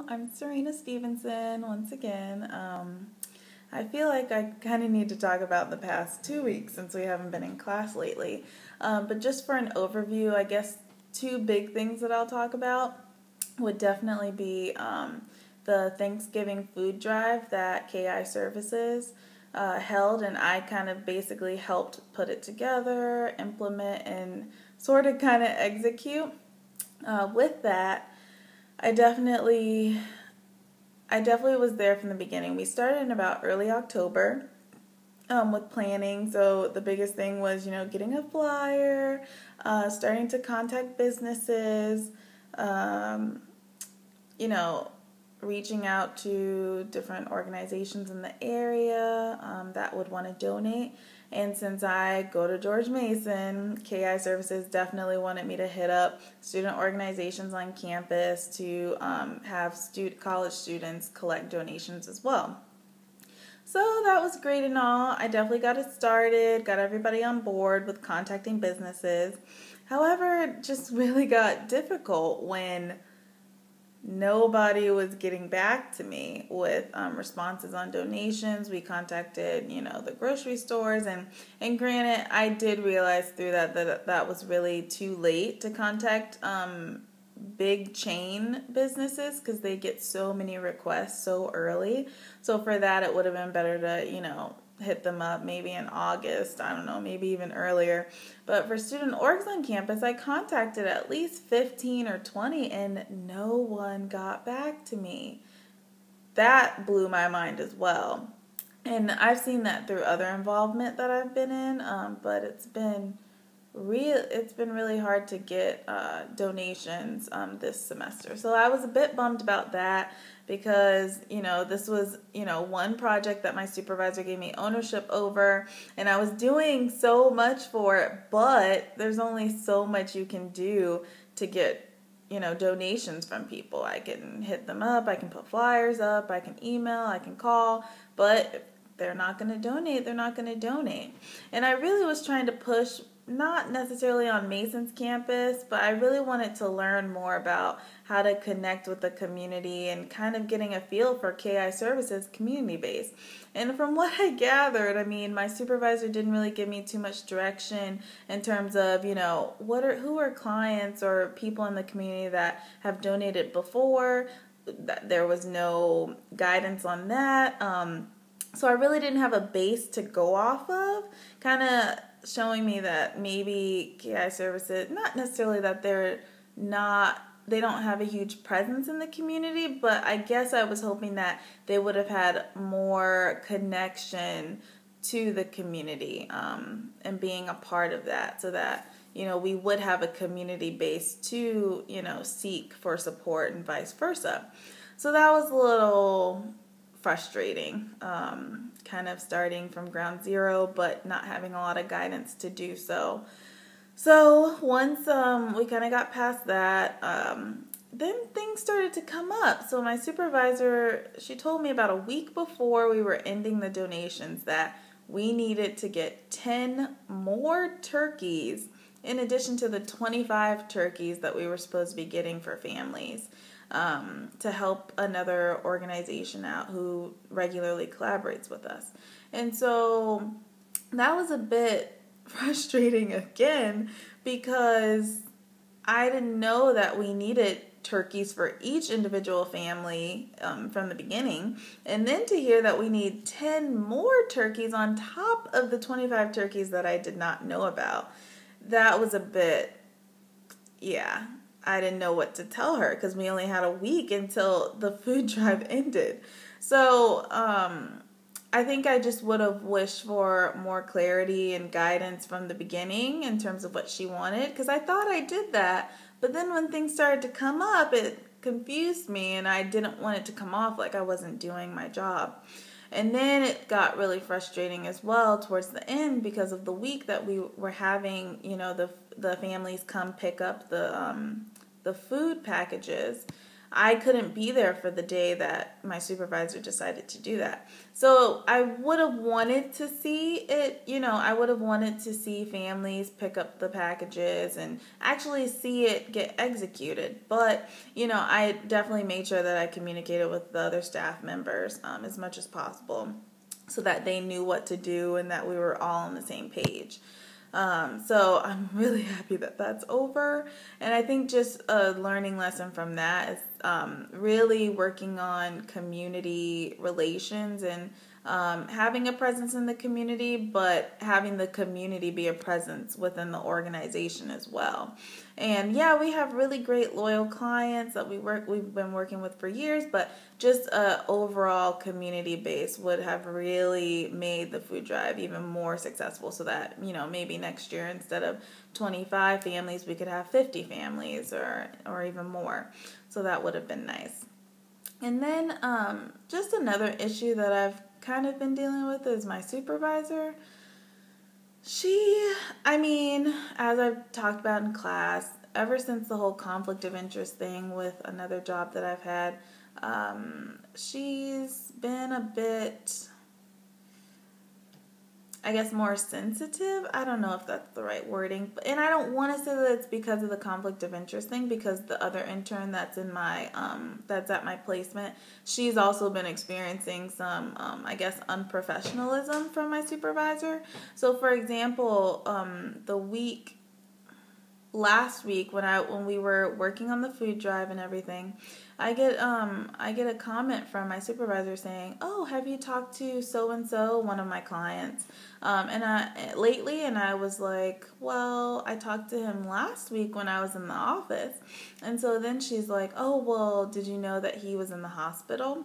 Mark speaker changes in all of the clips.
Speaker 1: I'm Serena Stevenson once again. I feel like I kind of need to talk about the past 2 weeks since we haven't been in class lately. But just for an overview, I guess two big things that I'll talk about would definitely be the Thanksgiving food drive that KI Services held, and I kind of basically helped put it together, implement, and sort of kind of execute. With that, I definitely was there from the beginning. We started in about early October with planning. So the biggest thing was, getting a flyer, starting to contact businesses, you know, reaching out to different organizations in the area that would want to donate. And since I go to George Mason, KI Services definitely wanted me to hit up student organizations on campus to have college students collect donations as well. So that was great and all. I definitely got it started, got everybody on board with contacting businesses. However, it just really got difficult when nobody was getting back to me with responses on donations. We contacted, the grocery stores, and granted, I did realize through that was really too late to contact big chain businesses because they get so many requests so early. So for that, it would have been better to, hit them up maybe in August, I don't know, maybe even earlier. But for student orgs on campus, I contacted at least 15 or 20 and no one got back to me. That blew my mind as well. And I've seen that through other involvement that I've been in, but it's been really hard to get donations this semester. So I was a bit bummed about that because, this was, one project that my supervisor gave me ownership over, and I was doing so much for it, but there's only so much you can do to get, donations from people. I can hit them up, I can put flyers up, I can email, I can call, but if they're not going to donate, they're not going to donate. And I really was trying to push, not necessarily on Mason's campus, but I really wanted to learn more about how to connect with the community and kind of getting a feel for KI Services community base. And from what I gathered, my supervisor didn't really give me too much direction in terms of, who are clients or people in the community that have donated before. There was no guidance on that. So I really didn't have a base to go off of, kind of showing me that maybe KI Services, not necessarily that they don't have a huge presence in the community, but I guess I was hoping that they would have had more connection to the community and being a part of that so that, we would have a community base to, seek for support and vice versa. So that was a little frustrating, kind of starting from ground zero, but not having a lot of guidance to do so. So once we kind of got past that, then things started to come up. So my supervisor, she told me about a week before we were ending the donations that we needed to get 10 more turkeys in addition to the 25 turkeys that we were supposed to be getting for families. To help another organization out who regularly collaborates with us. And so that was a bit frustrating again because I didn't know that we needed turkeys for each individual family from the beginning. And then to hear that we need 10 more turkeys on top of the 25 turkeys that I did not know about, that was a bit, I didn't know what to tell her because we only had a week until the food drive ended. So I think I just would have wished for more clarity and guidance from the beginning in terms of what she wanted, because I thought I did that. But then when things started to come up, it confused me and I didn't want it to come off like I wasn't doing my job. And then it got really frustrating as well towards the end because of the week that we were having, the families come pick up the food packages. I couldn't be there for the day that my supervisor decided to do that. So I would have wanted to see it, I would have wanted to see families pick up the packages and actually see it get executed. But, I definitely made sure that I communicated with the other staff members as much as possible so that they knew what to do and that we were all on the same page. So I'm really happy that that's over. And I think just a learning lesson from that is really working on community relations and having a presence in the community, but having the community be a presence within the organization as well. And yeah, we have really great loyal clients that we've been working with for years, but just a overall community base would have really made the food drive even more successful so that, maybe next year instead of 25 families, we could have 50 families or even more. So that would have been nice. And then just another issue that I've kind of been dealing with is my supervisor. As I've talked about in class, ever since the whole conflict of interest thing with another job that I've had, she's been a bit, I guess, more sensitive. I don't know if that's the right wording. And I don't want to say that it's because of the conflict of interest thing, because the other intern that's in my, that's at my placement, she's also been experiencing some, unprofessionalism from my supervisor. So, for example, last week when we were working on the food drive and everything, I get a comment from my supervisor saying, "Oh, have you talked to so and so, one of my clients, lately?" And I was like, "Well, I talked to him last week when I was in the office." And so then she's like, "Oh, well, did you know that he was in the hospital?"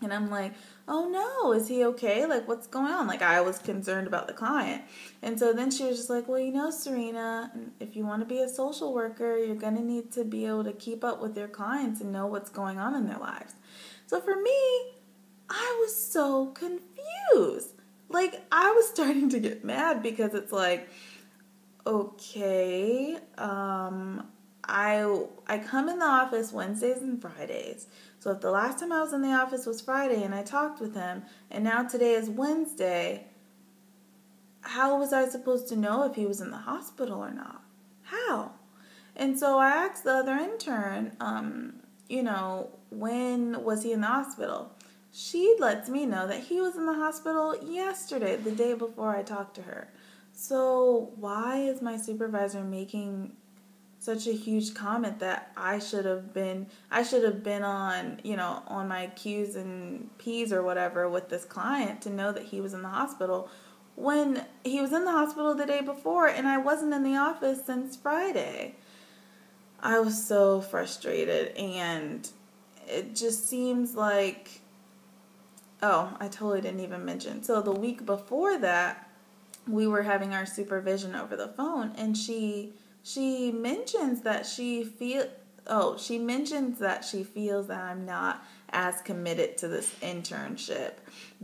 Speaker 1: And I'm like, "Oh no, is he okay? Like, what's going on?" Like, I was concerned about the client. And so then she was just like, "Well, Serena, if you want to be a social worker, you're going to need to be able to keep up with your clients and know what's going on in their lives." So for me, I was so confused. Like, I was starting to get mad because it's like, okay, I come in the office Wednesdays and Fridays. So if the last time I was in the office was Friday and I talked with him, and now today is Wednesday, how was I supposed to know if he was in the hospital or not? How? And so I asked the other intern, when was he in the hospital? She lets me know that he was in the hospital yesterday, the day before I talked to her. So why is my supervisor making such a huge comment that I should have been on, on my Q's and P's or whatever with this client to know that he was in the hospital when he was in the hospital the day before and I wasn't in the office since Friday? I was so frustrated, and it just seems like, oh, I totally didn't even mention. So the week before that, we were having our supervision over the phone, and she mentions that she feels that I'm not as committed to this internship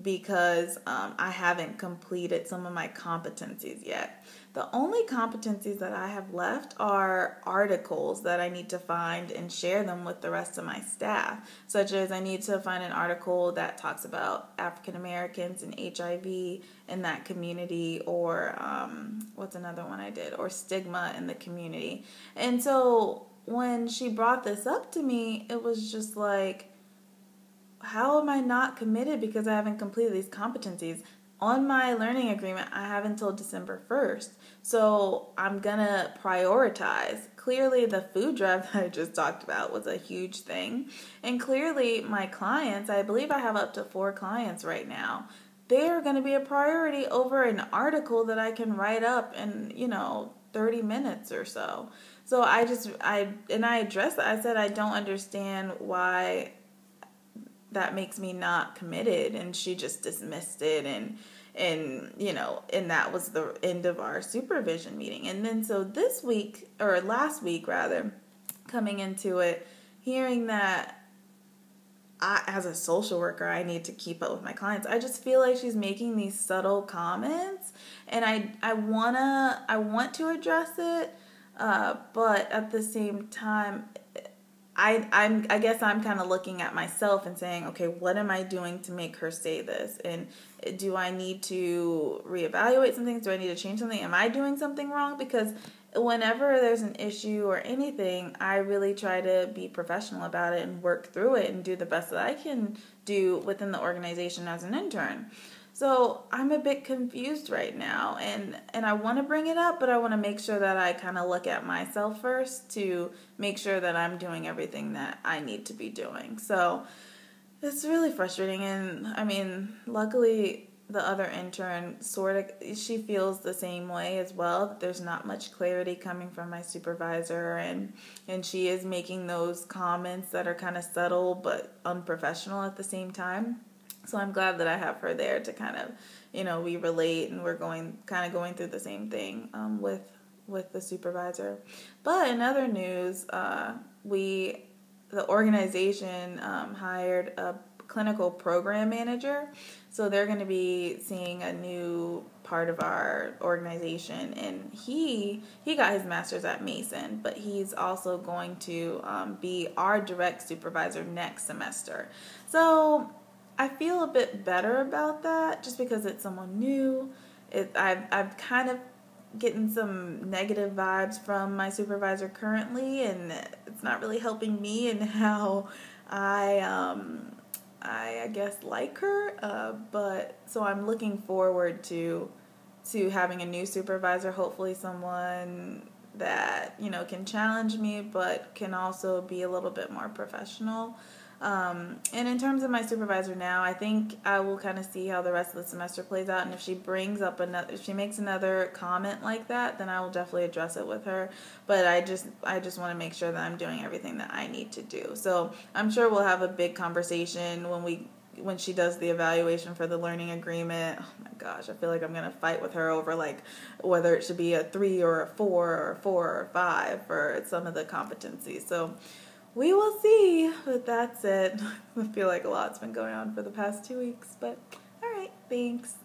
Speaker 1: because I haven't completed some of my competencies yet. The only competencies that I have left are articles that I need to find and share them with the rest of my staff, such as I need to find an article that talks about African Americans and HIV in that community, or what's another one I did, or stigma in the community. And so when she brought this up to me, it was just like, how am I not committed because I haven't completed these competencies? On my learning agreement, I have until December 1st. So I'm going to prioritize. Clearly, the food drive that I just talked about was a huge thing. And clearly, my clients, I believe I have up to 4 clients right now, they are going to be a priority over an article that I can write up in, 30 minutes or so. So I addressed that. I said, I don't understand why that makes me not committed, and she just dismissed it, and that was the end of our supervision meeting. And then so this week, or last week rather, coming into it, hearing that as a social worker, I need to keep up with my clients. I just feel like she's making these subtle comments, and I want to address it, but at the same time, I guess I'm kind of looking at myself and saying, okay, what am I doing to make her say this? And do I need to reevaluate some things? Do I need to change something? Am I doing something wrong? Because whenever there's an issue or anything, I really try to be professional about it and work through it and do the best that I can do within the organization as an intern. So I'm a bit confused right now, and I want to bring it up, but I want to make sure that I kind of look at myself first to make sure that I'm doing everything that I need to be doing. So it's really frustrating, and I mean, luckily the other intern she feels the same way as well, that there's not much clarity coming from my supervisor, and she is making those comments that are kind of subtle but unprofessional at the same time. So I'm glad that I have her there to kind of, we relate, and we're going through the same thing with the supervisor. But in other news, the organization hired a clinical program manager. So they're going to be seeing a new part of our organization, and he got his master's at Mason, but he's also going to be our direct supervisor next semester. So I feel a bit better about that, just because it's someone new. I've kind of getting some negative vibes from my supervisor currently, and it's not really helping me in how I guess like her. But so I'm looking forward to having a new supervisor. Hopefully, someone that can challenge me, but can also be a little bit more professional. And in terms of my supervisor now, I think I will kind of see how the rest of the semester plays out. And if she if she makes another comment like that, then I will definitely address it with her. But I just want to make sure that I'm doing everything that I need to do. So I'm sure we'll have a big conversation when she does the evaluation for the learning agreement. Oh my gosh, I feel like I'm going to fight with her over like whether it should be a 3 or a 4 or a 4 or a 5 for some of the competencies. So we will see, but that's it. I feel like a lot's been going on for the past 2 weeks, but all right, thanks.